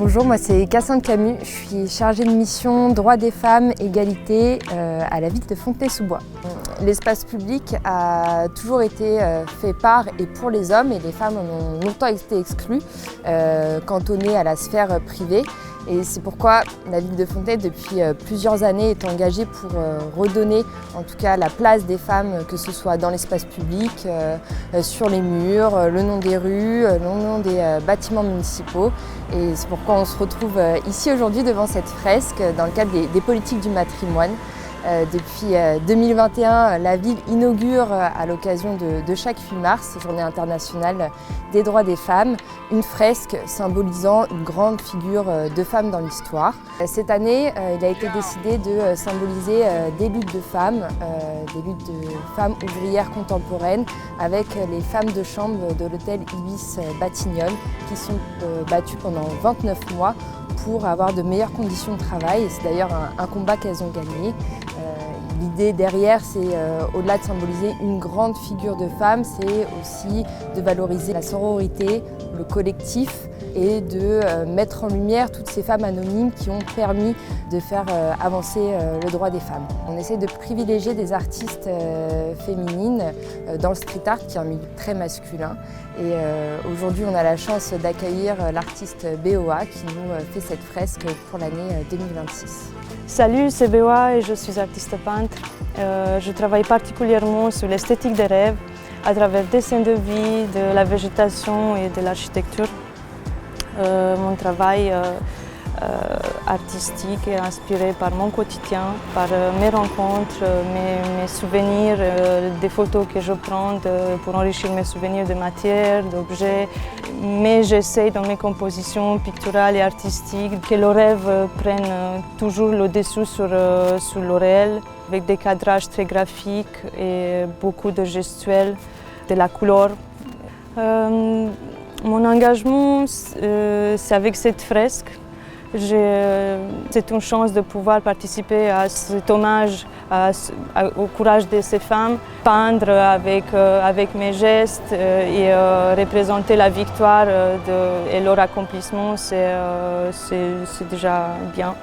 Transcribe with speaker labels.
Speaker 1: Bonjour, moi c'est Cassandre Camus, je suis chargée de mission droits des femmes, égalité à la ville de Fontenay-sous-Bois. L'espace public a toujours été fait par et pour les hommes et les femmes en ont longtemps été exclues, cantonnées à la sphère privée. Et c'est pourquoi la ville de Fontenay, depuis plusieurs années, est engagée pour redonner en tout cas la place des femmes, que ce soit dans l'espace public, sur les murs, le nom des rues, le nom des bâtiments municipaux. Et c'est pourquoi on se retrouve ici aujourd'hui devant cette fresque dans le cadre des politiques du matrimoine. Depuis 2021, la ville inaugure à l'occasion de chaque 8 mars, Journée internationale des droits des femmes, une fresque symbolisant une grande figure de femme dans l'histoire. Cette année, il a été décidé de symboliser des luttes de femmes ouvrières contemporaines avec les femmes de chambre de l'hôtel Ibis Batignolles qui sont battues pendant 29 mois pour avoir de meilleures conditions de travail. Et c'est d'ailleurs un combat qu'elles ont gagné. L'idée derrière, c'est au-delà de symboliser une grande figure de femme, c'est aussi de valoriser la sororité, le collectif et de mettre en lumière toutes ces femmes anonymes qui ont permis de faire avancer le droit des femmes. On essaie de privilégier des artistes féminines dans le street art, qui est un milieu très masculin. Et aujourd'hui, on a la chance d'accueillir l'artiste BOA qui nous fait cette fresque pour l'année 2026.
Speaker 2: Salut, c'est BOA et je suis artiste peintre. Je travaille particulièrement sur l'esthétique des rêves à travers des scènes de vie, de la végétation et de l'architecture. Mon travail artistique est inspiré par mon quotidien, par mes rencontres, mes souvenirs, des photos que je prends pour enrichir mes souvenirs de matière, d'objets. Mais j'essaie dans mes compositions picturales et artistiques que le rêve prenne toujours le dessus sur le réel, avec des cadrages très graphiques et beaucoup de gestuels, de la couleur. Mon engagement, c'est avec cette fresque. C'est une chance de pouvoir participer à cet hommage au courage de ces femmes, peindre avec mes gestes et représenter la victoire et leur accomplissement, c'est déjà bien.